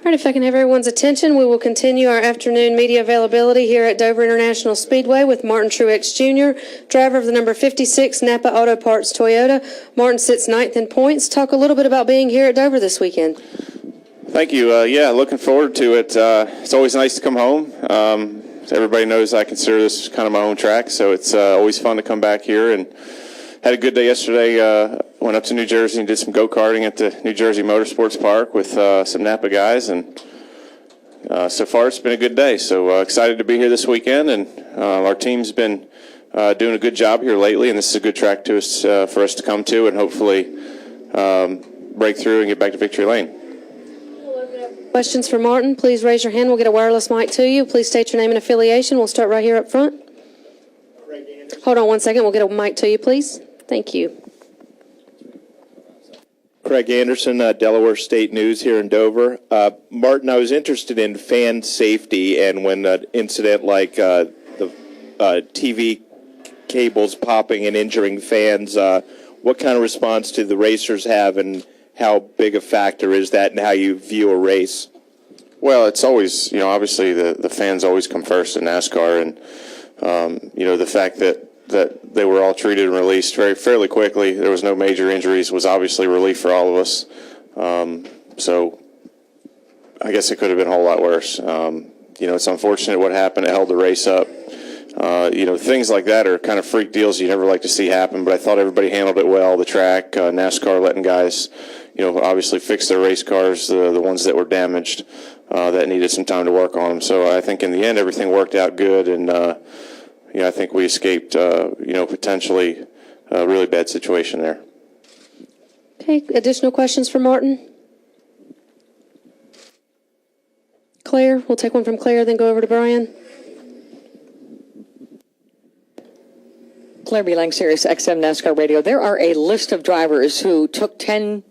All right, if I can have everyone's attention, we will continue our afternoon media availability here at Dover International Speedway with Martin Truex Jr., driver of the number 56 Napa Auto Parts Toyota. Martin sits 9th in points. Talk a little bit about being here at Dover this weekend. Thank you. Yeah, looking forward to it. It's always nice to come home. Everybody knows I consider this kind of my own track, so it's always fun to come back here. And had a good day yesterday. Went up to New Jersey and did some go-karting at the New Jersey Motorsports Park with some Napa guys, and so far it's been a good day. So excited to be here this weekend, and our team's been doing a good job here lately, and this is a good track to us for us to come to and hopefully break through and get back to victory lane. Questions for Martin? Please raise your hand. We'll get a wireless mic to you. Please state your name and affiliation. We'll start right here up front. Hold on one second. We'll get a mic to you, please. Thank you. Craig Anderson, Delaware State News here in Dover. Martin, I was interested in fan safety, and when an incident like the TV cables popping and injuring fans, what kind of response do the racers have, and how big a factor is that in how you view a race? Well, it's always, obviously the fans always come first in NASCAR, and, the fact that they were all treated and released fairly quickly. There was no major injuries, was obviously relief for all of us. So I guess it could have been a whole lot worse. It's unfortunate what happened. It held the race up. Things like that are kind of freak deals you never like to see happen, but I thought everybody handled it well. The track, NASCAR letting guys, obviously fix their race cars, the ones that were damaged, that needed some time to work on them. So I think in the end everything worked out good, and I think we escaped, potentially a really bad situation there. Okay, additional questions for Martin? Claire, we'll take one from Claire, then go over to Brian. Claire B. Lang, Sirius XM NASCAR Radio. There are a list of drivers who took 10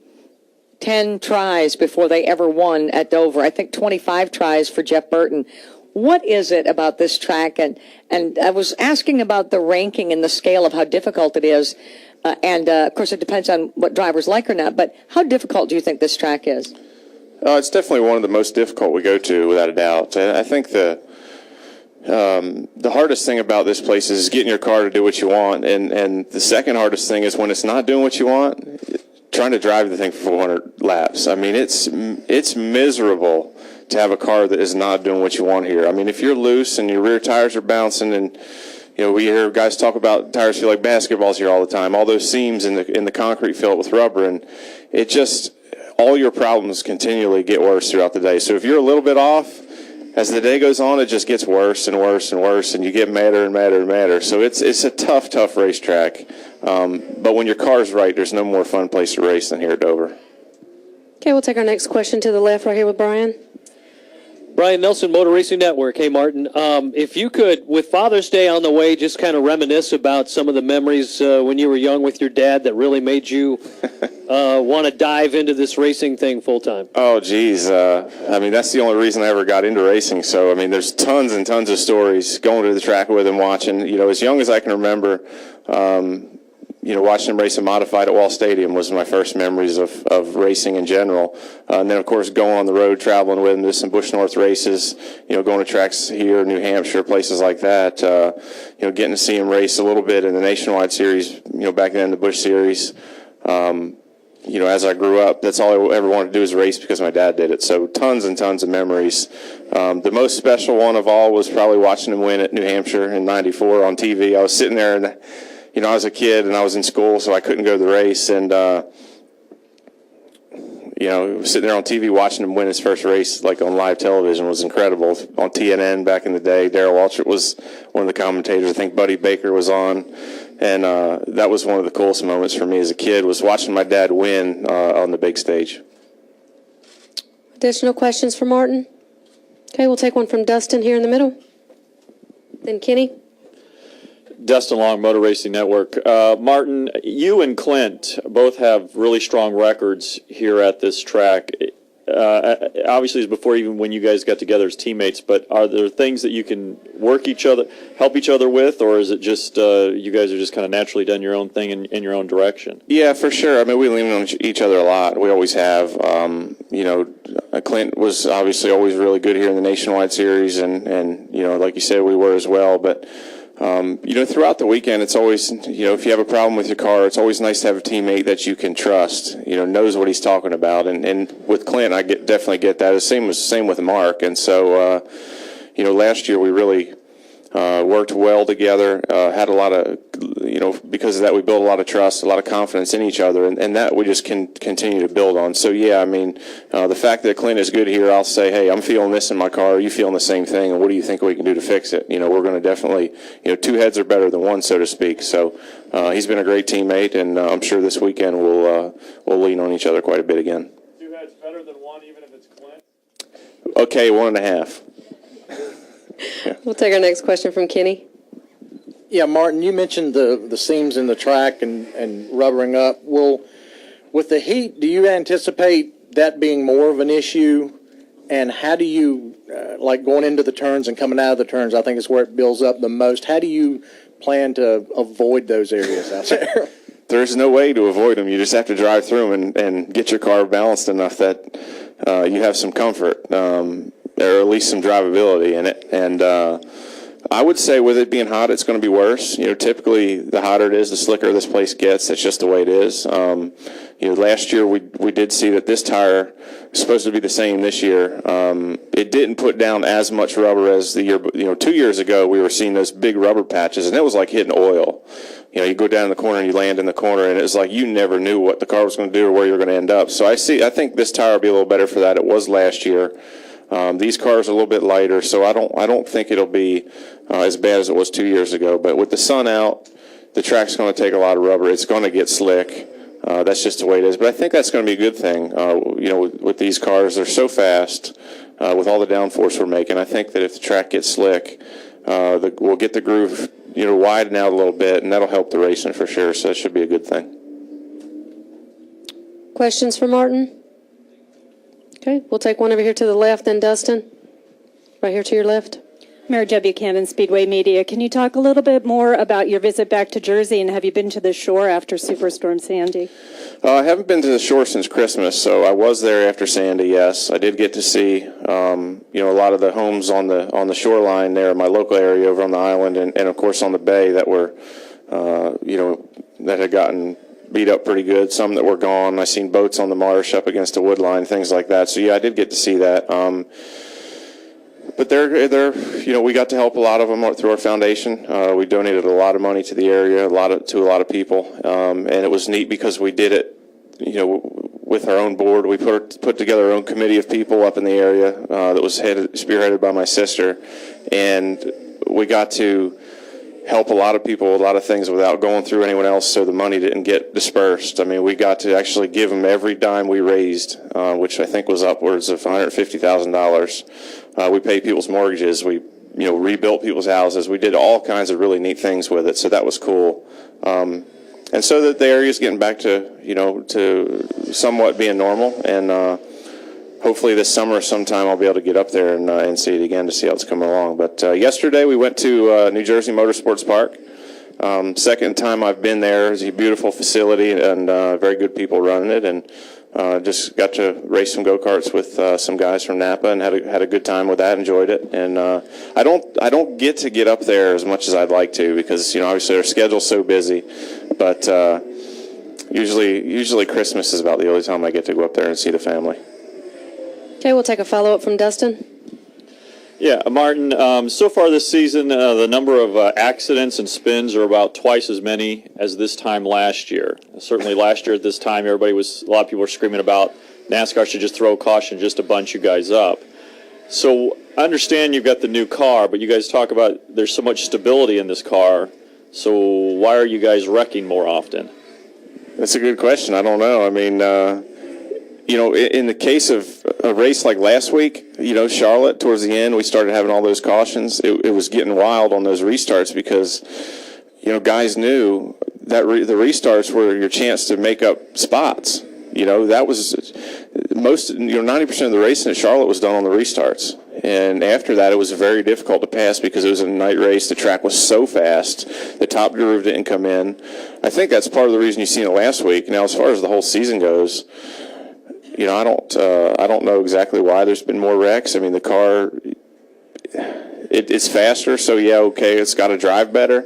tries before they ever won at Dover. I think 25 tries for Jeff Burton. What is it about this track? And I was asking about the ranking and the scale of how difficult it is. Of course, it depends on what drivers like or not. But how difficult do you think this track is? It's definitely one of the most difficult we go to, without a doubt. I think the hardest thing about this place is getting your car to do what you want. And the second hardest thing is when it's not doing what you want, trying to drive the thing for 400 laps. I mean, it's miserable to have a car that is not doing what you want here. I mean, if you're loose and your rear tires are bouncing, and we hear guys talk about tires feel like basketballs here all the time. All those seams in the concrete fill it with rubber, and it just, all your problems continually get worse throughout the day. So if you're a little bit off, as the day goes on, it just gets worse and worse and worse, and you get madder and madder and madder. So it's a tough racetrack. But when your car's right, there's no more fun place to race than here at Dover. Okay, we'll take our next question to the left right here with Brian. Brian Nelson, Motor Racing Network. Hey, Martin, if you could, with Father's Day on the way, just kind of reminisce about some of the memories when you were young with your dad that really made you want to dive into this racing thing full time. Oh, geez. I mean, that's the only reason I ever got into racing. So, I mean, there's tons and tons of stories going to the track with him, watching. As young as I can remember, watching him race a modified at Wall Stadium was my first memories of racing in general. And then, of course, going on the road, traveling with him to some Busch North races, going to tracks here, New Hampshire, places like that, getting to see him race a little bit in the Nationwide Series, back then the Busch Series. As I grew up, that's all I ever wanted to do is race because my dad did it. So tons and tons of memories. The most special one of all was probably watching him win at New Hampshire in '94 on TV. I was sitting there and I was a kid and I was in school, so I couldn't go to the race. And, sitting there on TV watching him win his first race, like on live television, was incredible. On TNN back in the day, Darrell Waltrip was one of the commentators. I think Buddy Baker was on. And that was one of the coolest moments for me as a kid, was watching my dad win on the big stage. Additional questions for Martin? Okay, we'll take one from Dustin here in the middle. Then Kenny. Dustin Long, Motor Racing Network. Martin, you and Clint both have really strong records here at this track. obviously it's before even when you guys got together as teammates, but are there things that you can help each other with, or is it just you guys are just kind of naturally done your own thing in your own direction? Yeah, for sure. I mean, we lean on each other a lot. We always have. Clint was obviously always really good here in the Nationwide Series, and like you said, we were as well. But throughout the weekend, it's always, if you have a problem with your car, it's always nice to have a teammate that you can trust, knows what he's talking about. And with Clint, I definitely get that. The same with Mark. And so, last year we really worked well together, had a lot of, because of that, we built a lot of trust, a lot of confidence in each other, and that we just can continue to build on. So, yeah, I mean, the fact that Clint is good here, I'll say, hey, I'm feeling this in my car. Are you feeling the same thing? And what do you think we can do to fix it? We're going to definitely, two heads are better than one, so to speak. So he's been a great teammate, and I'm sure this weekend we'll lean on each other quite a bit again. Two heads better than one, even if it's Clint? Okay, 1.5. We'll take our next question from Kenny. Yeah, Martin, you mentioned the seams in the track and rubbering up. Well, with the heat, do you anticipate that being more of an issue? And how do you, like going into the turns and coming out of the turns, I think is where it builds up the most. How do you plan to avoid those areas out there? There's no way to avoid them. You just have to drive through them and get your car balanced enough that you have some comfort, or at least some drivability in it. And I would say with it being hot, it's going to be worse. Typically the hotter it is, the slicker this place gets. That's just the way it is. Last year we did see that this tire is supposed to be the same this year. It didn't put down as much rubber as the year. 2 years ago we were seeing those big rubber patches, and it was like hitting oil. You go down the corner and you land in the corner, and it was like you never knew what the car was going to do or where you were going to end up. So I think this tire will be a little better for that. It was last year. These cars are a little bit lighter, so I don't think it'll be as bad as it was 2 years ago. But with the sun out, the track's going to take a lot of rubber. It's going to get slick. That's just the way it is. But I think that's going to be a good thing. With these cars, they're so fast with all the downforce we're making. I think that if the track gets slick, we'll get the groove widen out a little bit, and that'll help the racing for sure. So it should be a good thing. Questions for Martin? Okay, we'll take one over here to the left, then Dustin. Right here to your left. Mary W. Buchanan, Speedway Media. Can you talk a little bit more about your visit back to Jersey, and have you been to the shore after Superstorm Sandy? I haven't been to the shore since Christmas, so I was there after Sandy, yes. I did get to see, a lot of the homes on the shoreline there in my local area over on the island, and of course on the bay that were, that had gotten beat up pretty good, some that were gone. I seen boats on the marsh up against the wood line, things like that. So yeah, I did get to see that. But they're we got to help a lot of them through our foundation. We donated a lot of money to the area, to a lot of people, and it was neat because we did it, with our own board. We put together our own committee of people up in the area that was spearheaded by my sister, and we got to help a lot of people with a lot of things without going through anyone else, so the money didn't get dispersed. I mean, we got to actually give them every dime we raised, which I think was upwards of $150,000. We paid people's mortgages. We, rebuilt people's houses. We did all kinds of really neat things with it, so that was cool. And so that the area is getting back to, to somewhat being normal, and hopefully this summer sometime I'll be able to get up there and see it again to see how it's coming along. But yesterday we went to New Jersey Motorsports Park. Second time I've been there. It's a beautiful facility and very good people running it, and just got to race some go-karts with some guys from Napa and had a good time with that. Enjoyed it, and I don't get up there as much as I'd like to because obviously our schedule's so busy, but usually Christmas is about the only time I get to go up there and see the family. Okay, we'll take a follow-up from Dustin. Yeah, Martin, so far this season, the number of accidents and spins are about twice as many as this time last year. Certainly last year at this time, a lot of people were screaming about NASCAR should just throw caution just to bunch you guys up. So I understand you've got the new car, but you guys talk about there's so much stability in this car. So why are you guys wrecking more often? That's a good question. I don't know. I mean, in the case of a race like last week, Charlotte, towards the end, we started having all those cautions. It was getting wild on those restarts because, guys knew that the restarts were your chance to make up spots. That was 90% of the racing at Charlotte was done on the restarts. And after that, it was very difficult to pass because it was a night race. The track was so fast. The top groove didn't come in. I think that's part of the reason you seen it last week. Now, as far as the whole season goes, I don't know exactly why there's been more wrecks. I mean, the car, it's faster, so yeah, okay, it's got to drive better.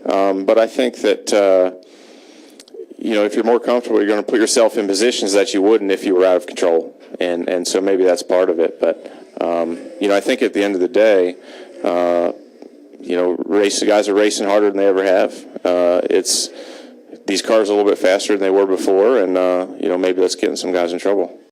But I think that, if you're more comfortable, you're going to put yourself in positions that you wouldn't if you were out of control. And so maybe that's part of it. But, I think at the end of the day, guys are racing harder than they ever have. These cars are a little bit faster than they were before, and, maybe that's getting some guys in trouble.